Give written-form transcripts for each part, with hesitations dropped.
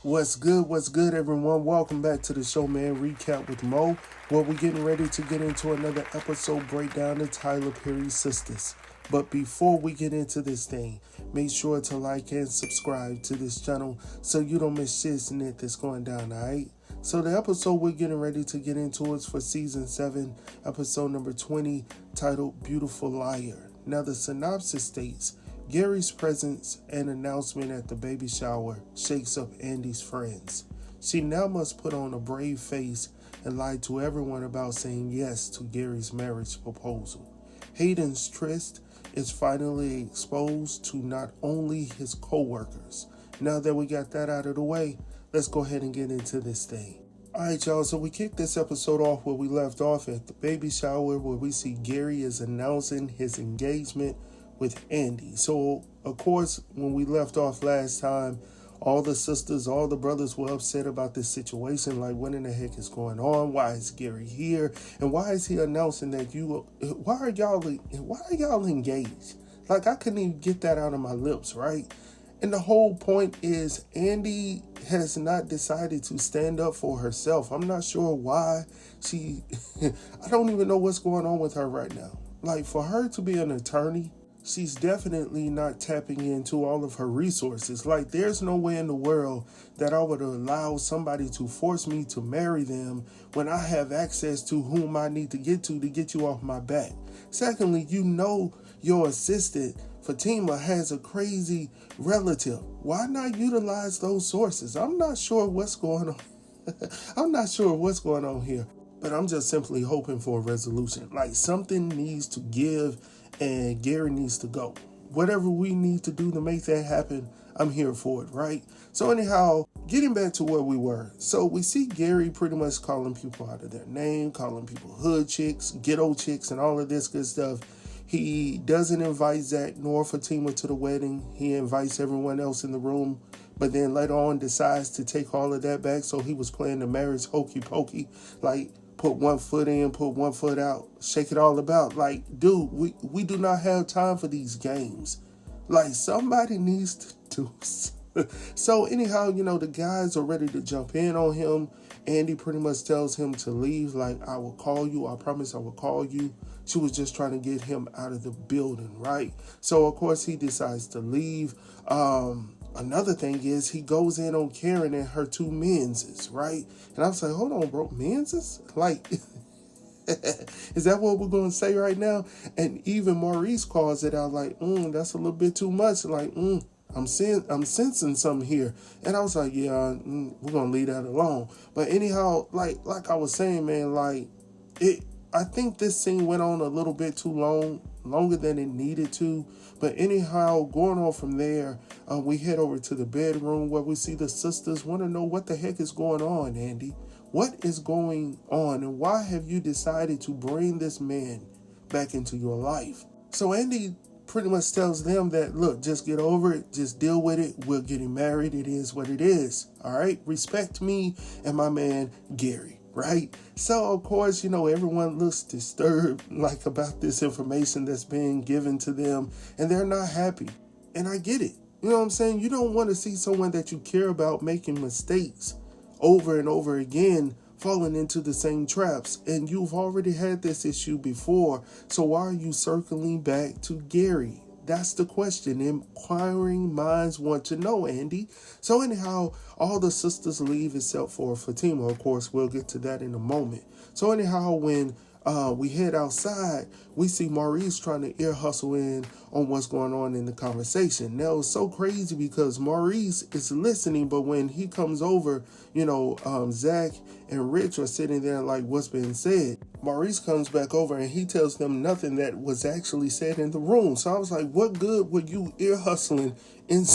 What's good, everyone? Welcome back to the show, man. Recap with Mo. Well, we're getting ready to get into another episode breakdown of Tyler Perry's SISTAS. But before we get into this thing, make sure to like and subscribe to this channel so you don't miss shit that's going down, alright? So the episode we're getting ready to get into is for season 7, episode number 20, titled Beautiful Liar. Now the synopsis states, Gary's presence and announcement at the baby shower shakes up Andi's friends. She now must put on a brave face and lie to everyone about saying yes to Gary's marriage proposal. Hayden's tryst is finally exposed to not only his co-workers. Now that we got that out of the way, let's go ahead and get into this thing. Alright, y'all, so we kicked this episode off where we left off at the baby shower, where we see Gary is announcing his engagement with Andi. So, of course, when we left off last time, all the sisters, all the brothers were upset about this situation. Like, what in the heck is going on? Why is Gary here? And why is he announcing that why are y'all engaged? Like, I couldn't even get that out of my lips, right? And the whole point is Andi has not decided to stand up for herself. I'm not sure why I don't even know what's going on with her right now. Like, for her to be an attorney, she's definitely not tapping into all of her resources. Like, there's no way in the world that I would allow somebody to force me to marry them when I have access to whom I need to get you off my back. Secondly, you know your assistant, Fatima, has a crazy relative. Why not utilize those sources? I'm not sure what's going on. I'm not sure what's going on here, but I'm just simply hoping for a resolution. Like, something needs to give and Gary needs to go. Whatever we need to do to make that happen, I'm here for it, right? So anyhow, getting back to where we were. So we see Gary pretty much calling people out of their name, calling people hood chicks, ghetto chicks, and all of this good stuff. He doesn't invite Zach nor Fatima to the wedding. He invites everyone else in the room, but then later on decides to take all of that back. So he was playing the marriage hokey pokey, like, put one foot in, put one foot out, shake it all about. Like, dude, we do not have time for these games. Like, somebody needs to do. So anyhow, the guys are ready to jump in on him. Andi pretty much tells him to leave. Like, I will call you. I promise I will call you. She was just trying to get him out of the building, right? So, of course, he decides to leave. Another thing is he goes in on Karen and her two menses, right? And I was like, hold on, bro, menses? Like, is that what we're going to say right now? And even Maurice calls it out like, that's a little bit too much. Like, I'm sensing something here. And I was like, yeah, we're going to leave that alone. But anyhow, like I was saying, man, like, I think this scene went on a little bit too long, longer than it needed to. But anyhow, going on from there, we head over to the bedroom where we see the sisters want to know what the heck is going on, Andi. What is going on, and why have you decided to bring this man back into your life? So Andi pretty much tells them that, look, just get over it, just deal with it. We're getting married. It is what it is. All right, respect me and my man Gary. Right? So, of course, everyone looks disturbed, like, about this information that's being given to them, and they're not happy. And I get it. You know what I'm saying? You don't want to see someone that you care about making mistakes over and over again, falling into the same traps. And you've already had this issue before, so why are you circling back to Gary? That's the question inquiring minds want to know, Andi. So anyhow, all the sisters leave except for Fatima. Of course, we'll get to that in a moment. So anyhow, when we head outside, we see Maurice trying to ear hustle in on what's going on in the conversation. Now, it's so crazy because Maurice is listening, but when he comes over, Zach and Rich are sitting there like, what's been said? Maurice comes back over and he tells them nothing that was actually said in the room. So I was like, what good were you ear hustling in?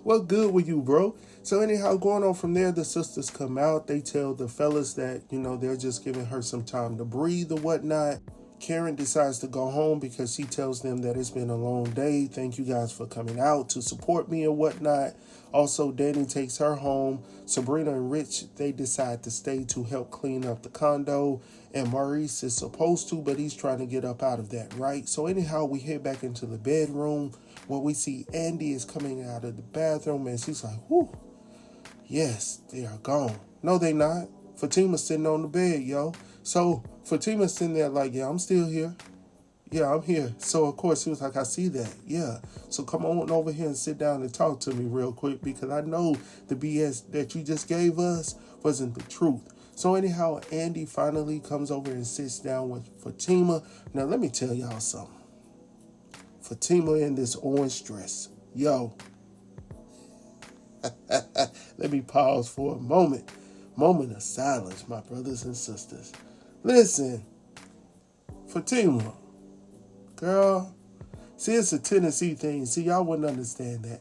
What good were you, bro? So anyhow, going on from there, the sisters come out. They tell the fellas that, they're just giving her some time to breathe or whatnot. Karen decides to go home because she tells them that it's been a long day. Thank you guys for coming out to support me and whatnot. Also, Danny takes her home. Sabrina and Rich, they decide to stay to help clean up the condo. And Maurice is supposed to, but he's trying to get up out of that, right? So anyhow, we head back into the bedroom where we see Andi is coming out of the bathroom and she's like, whew. Yes, they are gone. No, they not. Fatima's sitting on the bed, yo. So Fatima's sitting there like, yeah, I'm still here. Yeah, I'm here. So, of course, he was like, I see that. Yeah. So come on over here and sit down and talk to me real quick because I know the BS that you just gave us wasn't the truth. So anyhow, Andi finally comes over and sits down with Fatima. Now, let me tell y'all something. Fatima in this orange dress. Yo. Let me pause for a moment. Moment of silence, my brothers and sisters. Listen, Fatima. Girl, see, it's a Tennessee thing. See, y'all wouldn't understand that.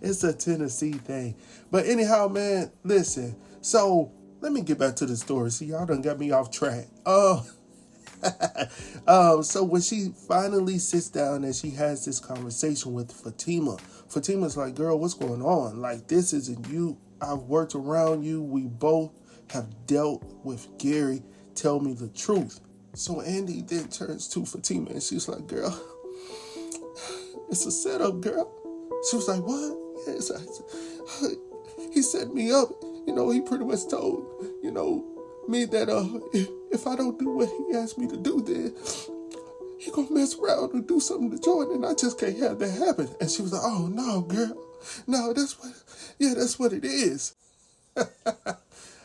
It's a Tennessee thing. But anyhow, man, listen. So, let me get back to the story. See, y'all done got me off track. So when she finally sits down and she has this conversation with Fatima, Fatima's like, girl, what's going on? Like, this isn't you. I've worked around you. We both have dealt with Gary. Tell me the truth. So Andi then turns to Fatima and she's like, girl, it's a setup, girl. She was like, what? Yes, he set me up. He pretty much told, me that if I don't do what he asked me to do, then he gonna mess around and do something to Jordan, and I just can't have that happen. And she was like, oh, no, girl. No, that's what it is.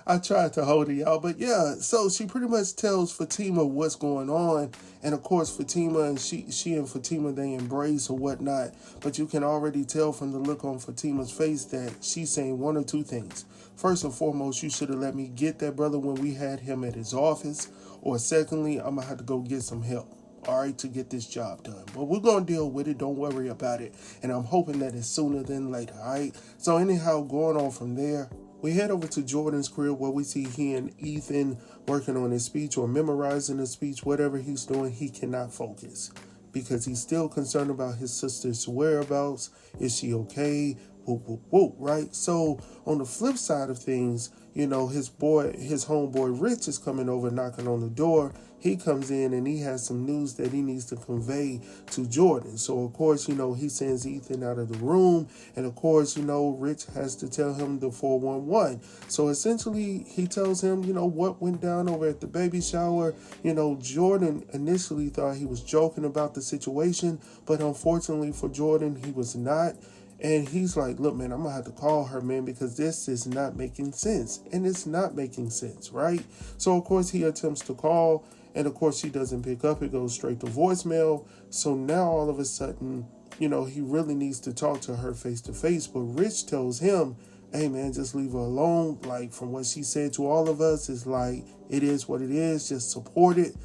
I tried to hold it, y'all, but yeah, so she pretty much tells Fatima what's going on, and of course Fatima and she and Fatima, they embrace or whatnot, but you can already tell from the look on Fatima's face that she's saying one or two things. First and foremost, you should have let me get that brother when we had him at his office, or secondly, I'm gonna have to go get some help, all right, to get this job done. But we're gonna deal with it, don't worry about it, and I'm hoping that it's sooner than later, all right? So anyhow, going on from there, we head over to Jordan's crib where we see he and Ethan working on his speech or memorizing his speech. Whatever he's doing, he cannot focus because he's still concerned about his sister's whereabouts. Is she okay? Whoop, whoop, whoop, right? So on the flip side of things, his homeboy Rich is coming over knocking on the door. He comes in and he has some news that he needs to convey to Jordan. So, of course, he sends Ethan out of the room. And, of course, Rich has to tell him the 411. So, essentially, he tells him, what went down over at the baby shower. Jordan initially thought he was joking about the situation. But, unfortunately for Jordan, he was not. And he's like, look, man, I'm going to have to call her, man, because this is not making sense. And it's not making sense, right? So, of course, he attempts to call. And, of course, she doesn't pick up. It goes straight to voicemail. So now all of a sudden, he really needs to talk to her face to face. But Rich tells him, hey, man, just leave her alone. Like, from what she said to all of us, it's like, it is what it is. Just support it.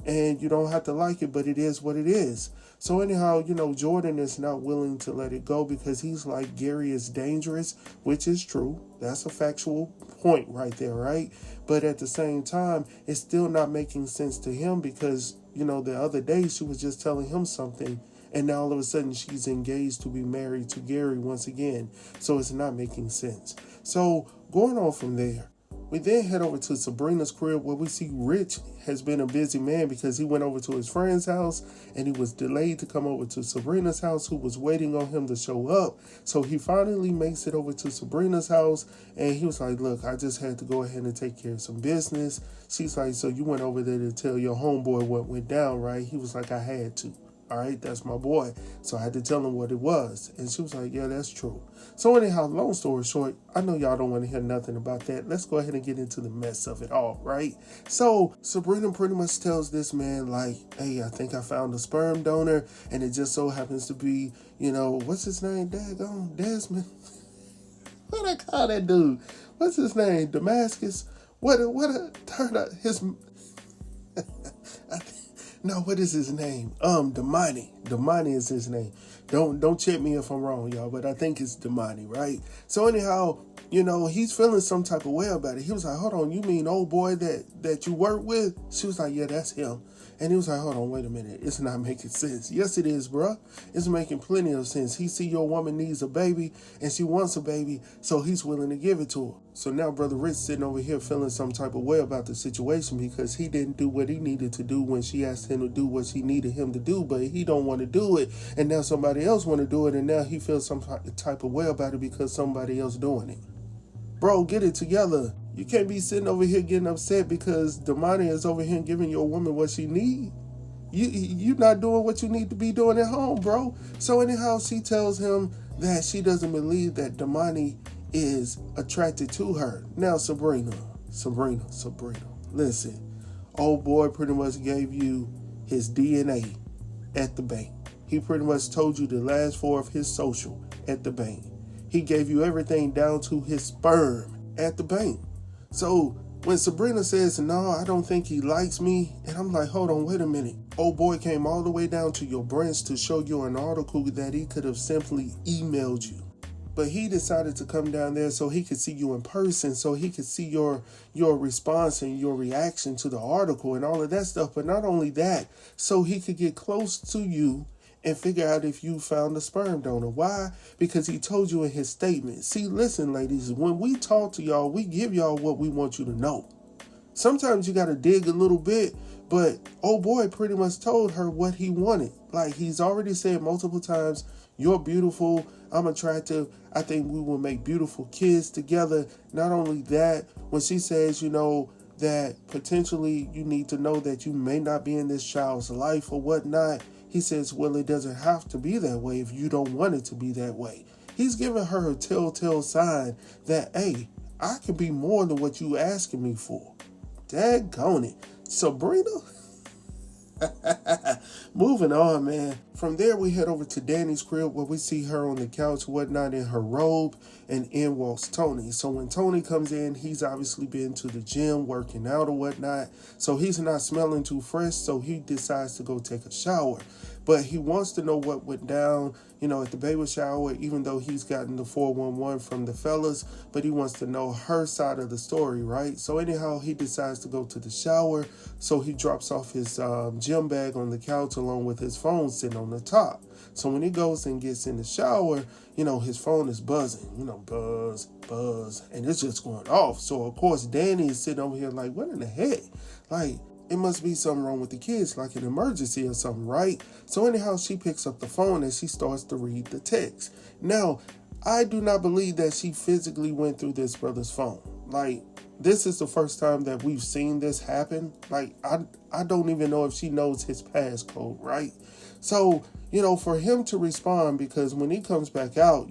And you don't have to like it, but it is what it is. So anyhow, Jordan is not willing to let it go because he's like, Gary is dangerous, which is true. That's a factual point right there, right? But at the same time, it's still not making sense to him because, the other day she was just telling him something and now all of a sudden she's engaged to be married to Gary once again. So it's not making sense. So going on from there, we then head over to Sabrina's crib where we see Rich has been a busy man because he went over to his friend's house and he was delayed to come over to Sabrina's house, who was waiting on him to show up. So he finally makes it over to Sabrina's house and he was like, look, I just had to go ahead and take care of some business. She's like, so you went over there to tell your homeboy what went down, right? He was like, I had to. All right, that's my boy. So I had to tell him what it was. And she was like, yeah, that's true. So anyhow, long story short, I know y'all don't want to hear nothing about that. Let's go ahead and get into the mess of it all, right? So Sabrina pretty much tells this man, like, hey, I think I found a sperm donor. And it just so happens to be, what's his name? Daggone Desmond. What I call that dude? What's his name? Damascus? What turned out his... No, what is his name? Damani. Damani is his name. Don't check me if I'm wrong, y'all, but I think it's Damani, right? So anyhow, he's feeling some type of way about it. He was like, hold on, you mean old boy that you work with? She was like, yeah, that's him. And he was like, hold on, wait a minute. It's not making sense. Yes, it is, bruh. It's making plenty of sense. He see your woman needs a baby and she wants a baby, so he's willing to give it to her. So now Brother Rich sitting over here feeling some type of way about the situation because he didn't do what he needed to do when she asked him to do what she needed him to do, but he don't want to do it. And now somebody somebody else want to do it, and now he feels some type of way about it because somebody else doing it. Bro, get it together. You can't be sitting over here getting upset because Damani is over here giving your woman what she need. You're not doing what you need to be doing at home, bro. So anyhow, she tells him that she doesn't believe that Damani is attracted to her. Now, Sabrina. Listen, old boy pretty much gave you his DNA at the bank. He pretty much told you the last four of his social at the bank. He gave you everything down to his sperm at the bank. So when Sabrina says, no, I don't think he likes me, and I'm like, hold on, wait a minute. Old boy came all the way down to your branch to show you an article that he could have simply emailed you. But he decided to come down there so he could see you in person, so he could see your response and your reaction to the article and all of that stuff. But not only that, so he could get close to you and figure out if you found a sperm donor. Why? Because he told you in his statement. See, listen, ladies, when we talk to y'all, we give y'all what we want you to know. Sometimes you got to dig a little bit, but old boy pretty much told her what he wanted. Like he's already said multiple times, you're beautiful, I'm attractive, I think we will make beautiful kids together. Not only that, when she says, that potentially you need to know that you may not be in this child's life or whatnot, he says, well, it doesn't have to be that way if you don't want it to be that way. He's giving her a telltale sign that, hey, I can be more than what you asking me for. Daggone it. Sabrina? Moving on, man. From there, we head over to Danny's crib where we see her on the couch, whatnot, in her robe, and in walks Tony. So when Tony comes in, he's obviously been to the gym, working out or whatnot. So he's not smelling too fresh, so he decides to go take a shower. But he wants to know what went down, at the baby shower, even though he's gotten the 411 from the fellas, but he wants to know her side of the story, right? So anyhow, he decides to go to the shower. So he drops off his gym bag on the couch along with his phone sitting on the top. So when he goes and gets in the shower, his phone is buzzing, buzz, and it's just going off. So of course, Danny is sitting over here like, what in the heck? Like, it must be something wrong with the kids, like an emergency or something, right? So anyhow, she picks up the phone and she starts to read the text. Now, I do not believe that she physically went through this brother's phone. Like, this is the first time that we've seen this happen. Like, I don't even know if she knows his passcode, right? So, for him to respond, because when he comes back out,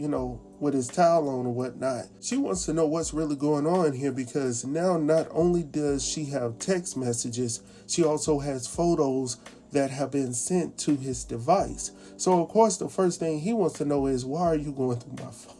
with his towel on or whatnot, she wants to know what's really going on here, because now not only does she have text messages, she also has photos that have been sent to his device. So, of course, the first thing he wants to know is, why are you going through my phone?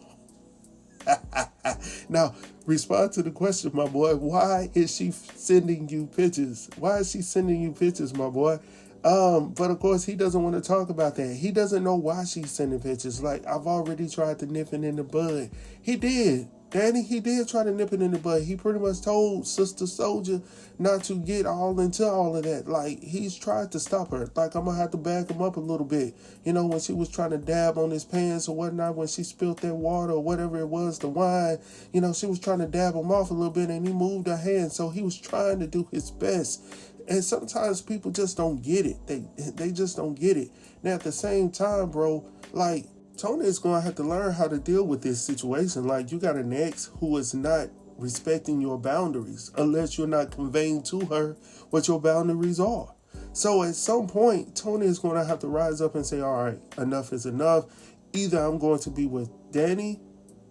Now, respond to the question, my boy. Why is she sending you pictures? Why is she sending you pictures, my boy? But of course, he doesn't want to talk about that. He doesn't know why she's sending pictures. Like, I've already tried to nip it in the bud. He did. Danny, he did try to nip it in the bud. He pretty much told Sister Soldier not to get all into all of that. Like, he's tried to stop her. Like, I'm going to have to back him up a little bit. When she was trying to dab on his pants or whatnot, when she spilled that water or whatever it was, the wine, she was trying to dab him off a little bit, and he moved her hand. So he was trying to do his best. And sometimes people just don't get it. They just don't get it. Now, at the same time, bro, like, Tony is going to have to learn how to deal with this situation. Like, you got an ex who is not respecting your boundaries unless you're not conveying to her what your boundaries are. So at some point, Tony is going to have to rise up and say, all right, enough is enough. Either I'm going to be with Danny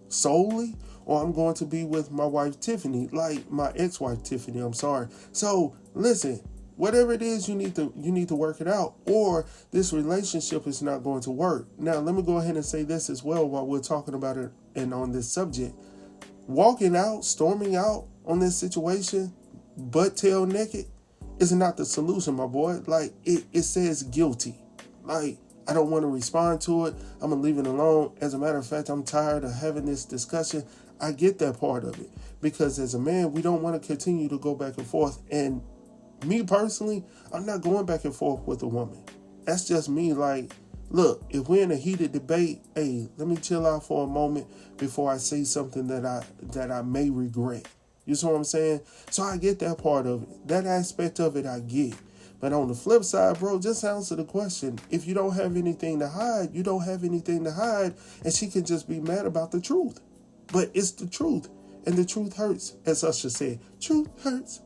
solely, or I'm going to be with my wife, Tiffany, like my ex-wife, Tiffany, I'm sorry. So listen, whatever it is, you need to work it out, or this relationship is not going to work. Now, let me go ahead and say this as well while we're talking about it and on this subject. Walking out, storming out on this situation, butt tail naked, is not the solution, my boy. Like, it says guilty. Like, I don't want to respond to it. I'm going to leave it alone. As a matter of fact, I'm tired of having this discussion. I get that part of it, because as a man, we don't want to continue to go back and forth. And me personally, I'm not going back and forth with a woman. That's just me. Like, look, if we're in a heated debate, hey, let me chill out for a moment before I say something that I may regret. You see what I'm saying? So I get that part of it. That aspect of it, I get. But on the flip side, bro, just answer the question. If you don't have anything to hide, you don't have anything to hide. And she can just be mad about the truth. But it's the truth. And the truth hurts. As Usher said, truth hurts.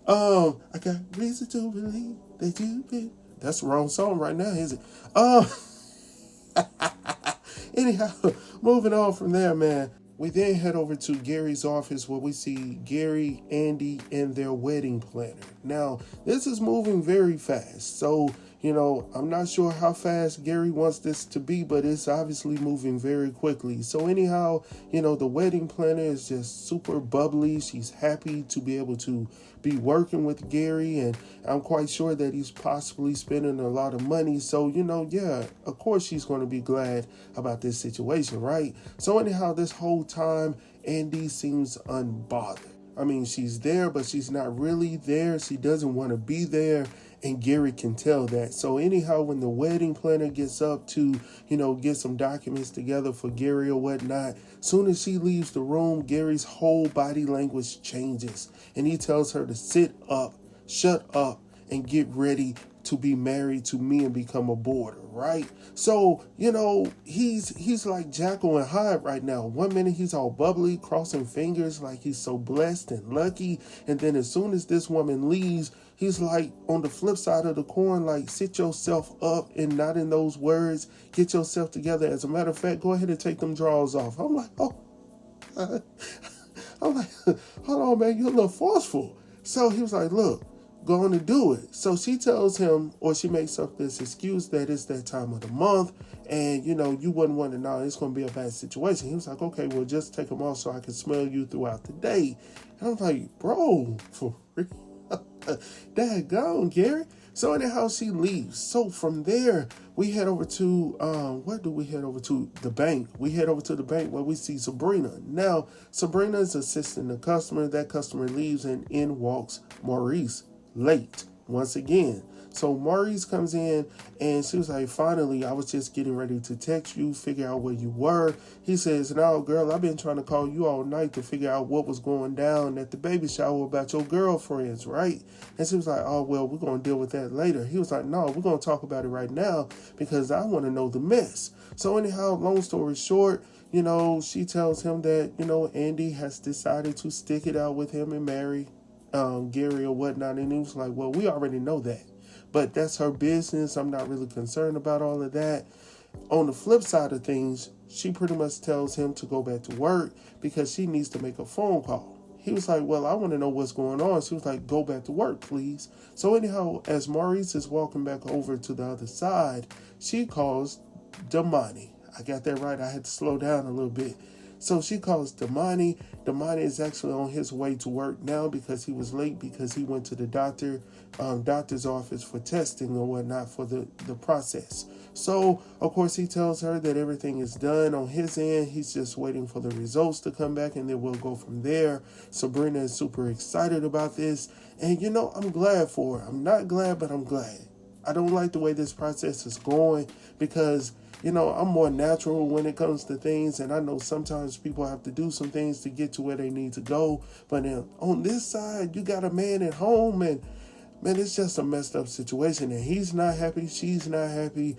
I got reason to believe that you've been. That's the wrong song right now, is it? Anyhow, moving on from there, man. We then head over to Gary's office where we see Gary, Andi, and their wedding planner. Now, this is moving very fast. So, I'm not sure how fast Gary wants this to be, but it's obviously moving very quickly. So anyhow, the wedding planner is just super bubbly. She's happy to be able to be working with Gary, and I'm quite sure that he's possibly spending a lot of money. So, of course she's going to be glad about this situation, right? So anyhow, this whole time, Andi seems unbothered. I mean, she's there, but she's not really there. She doesn't want to be there, and Gary can tell that. So anyhow, when the wedding planner gets up to, get some documents together for Gary or whatnot, soon as she leaves the room, Gary's whole body language changes, and he tells her to sit up, shut up, and get ready to be married to me and become a boarder, right? So, he's like Jekyll and Hyde right now. One minute he's all bubbly, crossing fingers like he's so blessed and lucky. And then as soon as this woman leaves, he's like on the flip side of the coin, like sit yourself up, and not in those words, get yourself together. As a matter of fact, go ahead and take them drawers off. I'm like, hold on, man, you're a little forceful. So he was like, look, going to do it. So she tells him, or she makes up this excuse that it's that time of the month, and you wouldn't want to know it's going to be a bad situation. He was like, okay, well, just take them off so I can smell you throughout the day. And I'm like, bro, for real? Daggone, Gary. So anyhow, she leaves. So from there, we head over to, where do we head over to? The bank. We head over to the bank where we see Sabrina. Now, Sabrina is assisting the customer. That customer leaves, and in walks Maurice, late once again. So Maurice comes in, and she was like, finally, I was just getting ready to text you, figure out where you were. He says, no, girl, I've been trying to call you all night to figure out what was going down at the baby shower about your girlfriends, right? And she was like, oh, well, we're going to deal with that later. He was like, no, we're going to talk about it right now because I want to know the mess. So anyhow, long story short, she tells him that, Andi has decided to stick it out with him and marry Gary or whatnot. And he was like, well, we already know that. But that's her business. I'm not really concerned about all of that. On the flip side of things, she pretty much tells him to go back to work because she needs to make a phone call. He was like, well, I want to know what's going on. She was like, go back to work, please. So anyhow, as Maurice is walking back over to the other side, she calls Damani. I got that right. I had to slow down a little bit. So she calls Damani. Damani is actually on his way to work now because he was late because he went to the doctor's office for testing or whatnot for the process. So, of course, he tells her that everything is done on his end. He's just waiting for the results to come back, and then we'll go from there. Sabrina is super excited about this. And, I'm glad for her. I'm not glad, but I'm glad. I don't like the way this process is going because I'm more natural when it comes to things, and I know sometimes people have to do some things to get to where they need to go. But on this side, you got a man at home, and man, it's just a messed up situation, and he's not happy, she's not happy.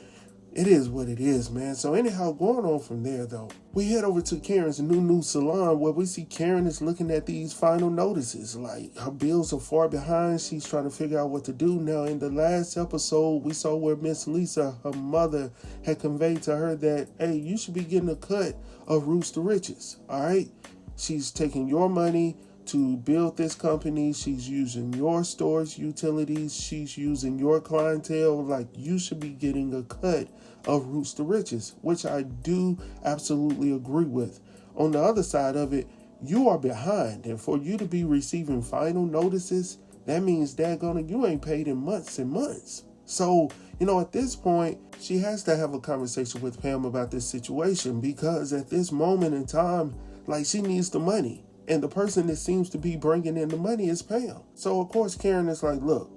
It is what it is, man. So anyhow, going on from there, though, we head over to Karen's new salon where we see Karen is looking at these final notices. Like, her bills are far behind. She's trying to figure out what to do. Now, in the last episode, we saw where Miss Lisa, her mother, had conveyed to her that, hey, you should be getting a cut of Roots to Riches, all right? She's taking your money to build this company. She's using your store's utilities. She's using your clientele. Like, you should be getting a cut of Roots to Riches, which I do absolutely agree with. On the other side of it, you are behind, and for you to be receiving final notices, that means daggone, you ain't paid in months and months. So, at this point, she has to have a conversation with Pam about this situation because at this moment in time, like, she needs the money. And the person that seems to be bringing in the money is Pam. So, of course, Karen is like, look,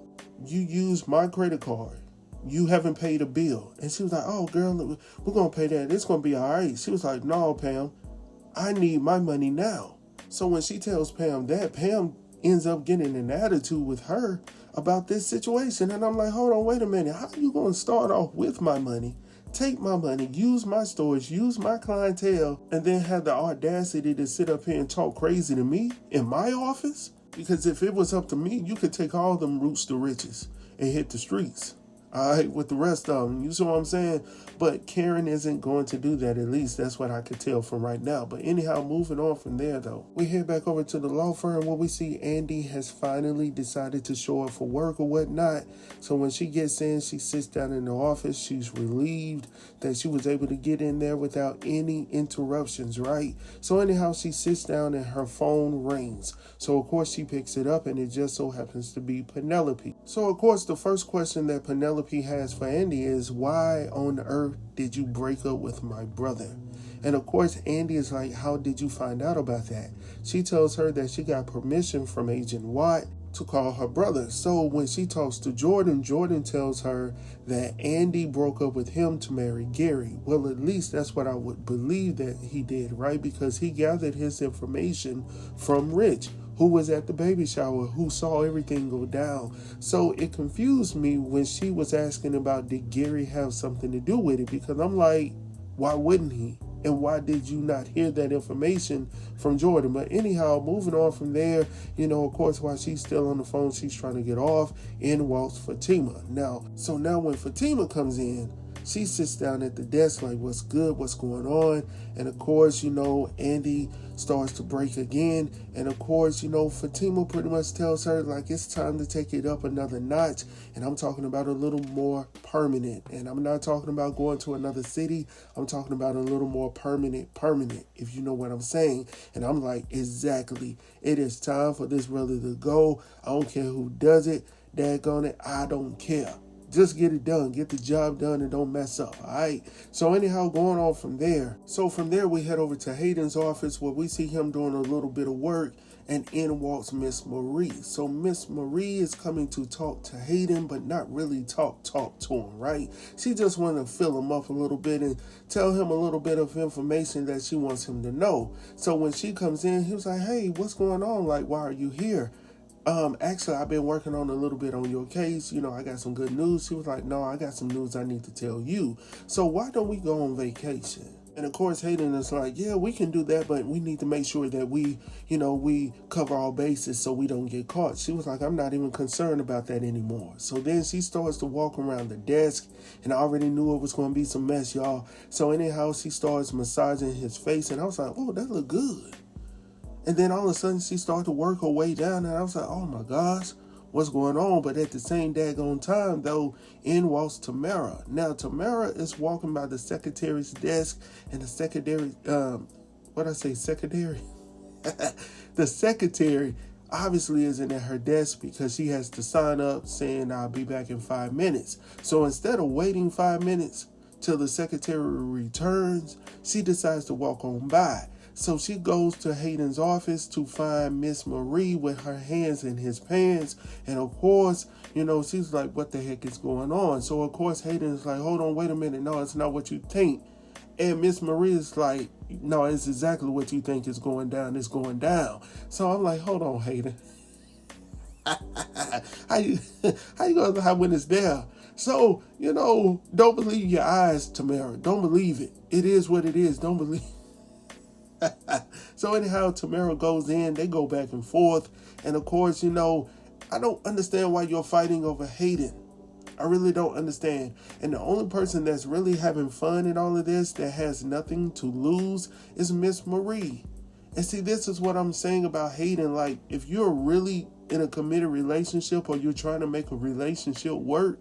you used my credit card. You haven't paid a bill. And she was like, oh, girl, we're going to pay that. It's going to be all right. She was like, no, Pam, I need my money now. So when she tells Pam that, Pam ends up getting an attitude with her about this situation. And I'm like, hold on, wait a minute. How are you going to start off with my money, take my money, use my storage, use my clientele, and then have the audacity to sit up here and talk crazy to me in my office? Because if it was up to me, you could take all them roots to riches and hit the streets. All right, with the rest of them. You see what I'm saying? But Karen isn't going to do that. At least that's what I could tell from right now. But anyhow, moving on from there, though, we head back over to the law firm where we see Andi has finally decided to show up for work or whatnot. So when she gets in, she sits down in the office. She's relieved that she was able to get in there without any interruptions, right? So anyhow, she sits down and her phone rings. So of course she picks it up, and it just so happens to be Penelope. So of course the first question that Penelope has for Andi is, why on earth did you break up with my brother? And of course Andi is like, how did you find out about that? She tells her that she got permission from Agent Watt to call her brother. So when she talks to Jordan, Jordan tells her that Andi broke up with him to marry Gary. Well, at least that's what I would believe that he did, right? Because he gathered his information from Rich, who was at the baby shower, who saw everything go down. So it confused me when she was asking about, did Gary have something to do with it? Because I'm like, why wouldn't he? And why did you not hear that information from Jordan? But anyhow, moving on from there, of course, while she's still on the phone, she's trying to get off. In walks Fatima. Now when Fatima comes in, she sits down at the desk like, what's good? What's going on? And of course, Andi starts to break again. And of course, Fatima pretty much tells her like, it's time to take it up another notch. And I'm talking about a little more permanent. And I'm not talking about going to another city. I'm talking about a little more permanent, if you know what I'm saying. And I'm like, exactly. It is time for this brother to go. I don't care who does it. Daggone it, I don't care. Just get it done. Get the job done and don't mess up, all right? So anyhow, going on from there. So from there, we head over to Hayden's office where we see him doing a little bit of work, and in walks Miss Marie. So Miss Marie is coming to talk to Hayden, but not really talk to him, right? She just wanted to fill him up a little bit and tell him a little bit of information that she wants him to know. So when she comes in, he was like, hey, what's going on? Like, why are you here? Actually, I've been working on a little bit on your case. I got some good news. She was like, no, I got some news I need to tell you. So why don't we go on vacation? And of course, Hayden is like, yeah, we can do that, but we need to make sure that we cover all bases so we don't get caught. She was like, I'm not even concerned about that anymore. So then she starts to walk around the desk, and I already knew it was going to be some mess, y'all. So anyhow, she starts massaging his face, and I was like, oh, that look good. And then all of a sudden, she started to work her way down, and I was like, oh my gosh, what's going on? But at the same daggone time, though, in walks Tamara. Now, Tamara is walking by the secretary's desk, and the secretary, secretary? The secretary obviously isn't at her desk because she has to sign up saying, I'll be back in 5 minutes. So instead of waiting 5 minutes till the secretary returns, she decides to walk on by. So she goes to Hayden's office to find Miss Marie with her hands in his pants. And of course, she's like, what the heck is going on? So of course, Hayden is like, hold on, wait a minute. No, it's not what you think. And Miss Marie is like, no, it's exactly what you think is going down. It's going down. So I'm like, hold on, Hayden. How you going to hide when it's there? So, don't believe your eyes, Tamara. Don't believe it. It is what it is. Don't believe. So anyhow, Tamara goes in, they go back and forth. And of course, I don't understand why you're fighting over Hayden. I really don't understand. And the only person that's really having fun in all of this, that has nothing to lose, is Miss Marie. And see, this is what I'm saying about Hayden. Like, if you're really in a committed relationship, or you're trying to make a relationship work,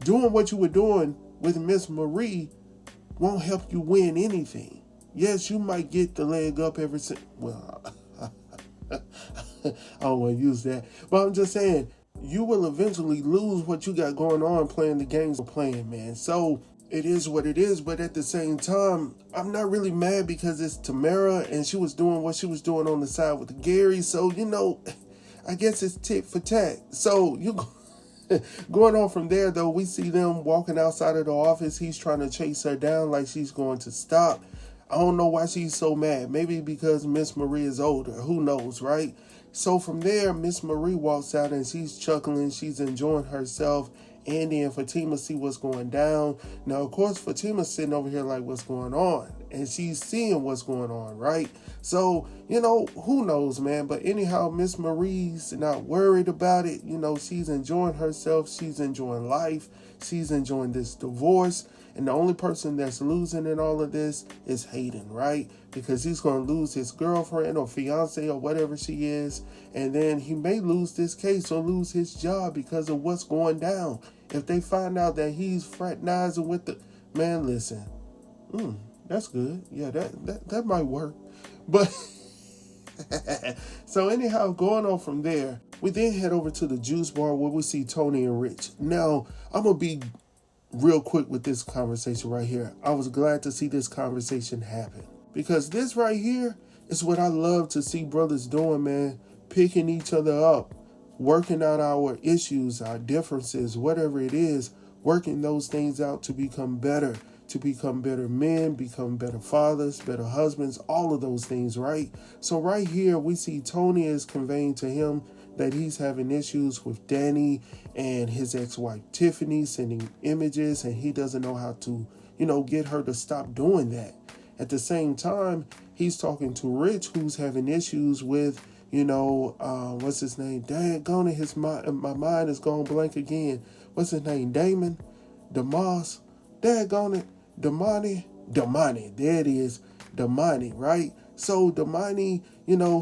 doing what you were doing with Miss Marie won't help you win anything. Yes, you might get the leg up every single... Well, I don't want to use that. But I'm just saying, you will eventually lose what you got going on playing the games you're playing, man. So it is what it is. But at the same time, I'm not really mad because it's Tamara and she was doing what she was doing on the side with Gary. So, I guess it's tit for tat. So going on from there, though, we see them walking outside of the office. He's trying to chase her down like she's going to stop. I don't know why she's so mad. Maybe because Miss Marie is older. Who knows, right? So from there, Miss Marie walks out and she's chuckling. She's enjoying herself. Andi and Fatima see what's going down. Now, of course, Fatima's sitting over here like, what's going on? And she's seeing what's going on, right? So, who knows, man? But anyhow, Miss Marie's not worried about it. She's enjoying herself. She's enjoying life. She's enjoying this divorce. And the only person that's losing in all of this is Hayden, right? Because he's going to lose his girlfriend or fiance or whatever she is. And then he may lose this case or lose his job because of what's going down. If they find out that he's fraternizing with the... Man, listen. That's good. Yeah, that might work. But... So anyhow, going on from there, we then head over to the juice bar where we see Tony and Rich. Now, I'm going to be real quick with this conversation right here. I was glad to see this conversation happen because this right here is what I love to see brothers doing, man. Picking each other up, working out our issues, our differences, whatever it is, working those things out to become better men, become better fathers, better husbands, all of those things, right? So right here, we see Tony is conveying to him that he's having issues with Danny and his ex-wife Tiffany sending images, and he doesn't know how to, get her to stop doing that. At the same time, he's talking to Rich, who's having issues with, what's his name? Daggone it, my mind is going blank again. What's his name? Damon? Damas? Daggone it. Damani, there it is, Damani, right? So Damani,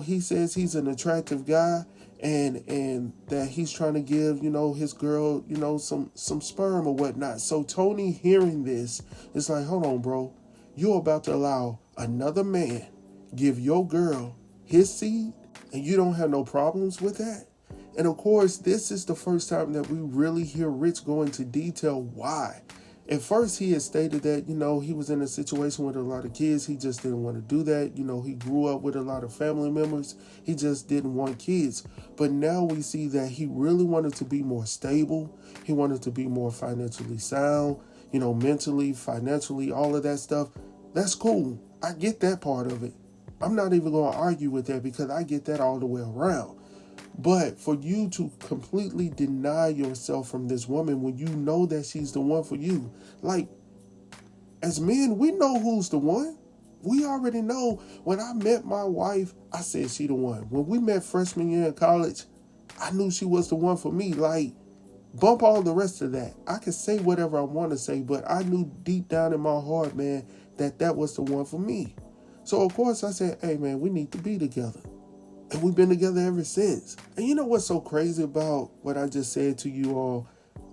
he says he's an attractive guy and that he's trying to give, his girl, some sperm or whatnot. So Tony hearing this is like, hold on, bro, you're about to allow another man give your girl his seed and you don't have no problems with that? And of course, this is the first time that we really hear Rich go into detail why. At first, he had stated that, he was in a situation with a lot of kids. He just didn't want to do that. He grew up with a lot of family members. He just didn't want kids. But now we see that he really wanted to be more stable. He wanted to be more financially sound, mentally, financially, all of that stuff. That's cool. I get that part of it. I'm not even going to argue with that because I get that all the way around. But for you to completely deny yourself from this woman when you know that she's the one for you, like, as men, we know who's the one. We already know. When I met my wife, I said she the one. When we met freshman year in college, I knew she was the one for me. Like, bump all the rest of that. I can say whatever I want to say, but I knew deep down in my heart, man, that was the one for me. So, of course, I said, hey, man, we need to be together. And we've been together ever since. And you know what's so crazy about what I just said to you all?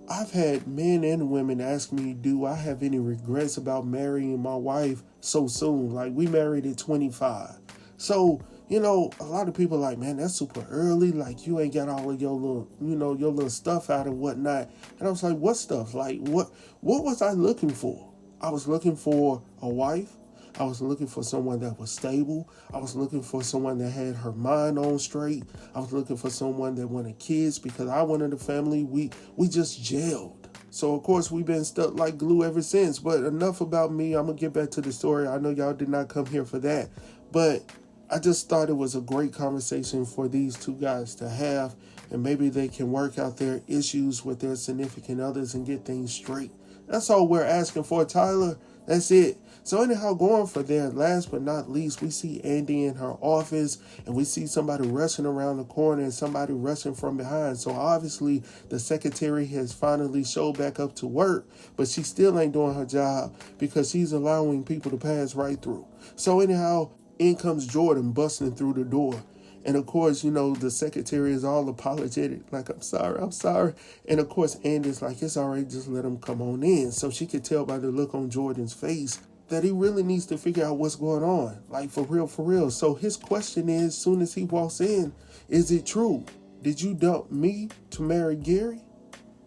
I've had men and women ask me, do I have any regrets about marrying my wife so soon? Like, we married at 25. So, a lot of people are like, man, that's super early. Like, you ain't got all of your little, your little stuff out and whatnot. And I was like, what stuff? Like, what was I looking for? I was looking for a wife. I was looking for someone that was stable. I was looking for someone that had her mind on straight. I was looking for someone that wanted kids because I wanted a family. We just gelled. So, of course, we've been stuck like glue ever since. But enough about me. I'm going to get back to the story. I know y'all did not come here for that. But I just thought it was a great conversation for these two guys to have. And maybe they can work out their issues with their significant others and get things straight. That's all we're asking for, Tyler. That's it. So anyhow, going for there, last but not least, we see Andi in her office and we see somebody rushing around the corner and somebody rushing from behind. So obviously the secretary has finally showed back up to work, but she still ain't doing her job because she's allowing people to pass right through. So anyhow, in comes Jordan busting through the door. And of course, the secretary is all apologetic, like, I'm sorry. And of course, Andy's like, it's all right, just let him come on in. So she could tell by the look on Jordan's face that he really needs to figure out what's going on. Like, for real. So his question is, soon as he walks in, is it true? Did you dump me to marry Gary?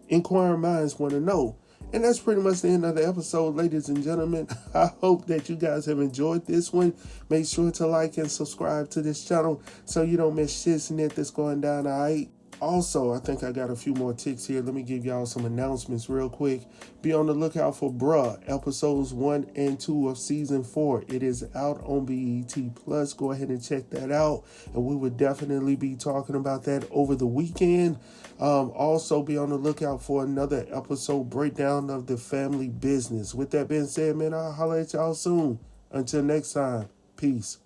Inquiring minds want to know. And that's pretty much the end of the episode, ladies and gentlemen. I hope that you guys have enjoyed this one. Make sure to like and subscribe to this channel so you don't miss shit that's going down, all right? Also, I think I got a few more ticks here. Let me give y'all some announcements real quick. Be on the lookout for Bruh, episodes 1 and 2 of season 4. It is out on BET Plus. Go ahead and check that out. And we would definitely be talking about that over the weekend. Also, be on the lookout for another episode breakdown of the family business. With that being said, man, I'll holler at y'all soon. Until next time, peace.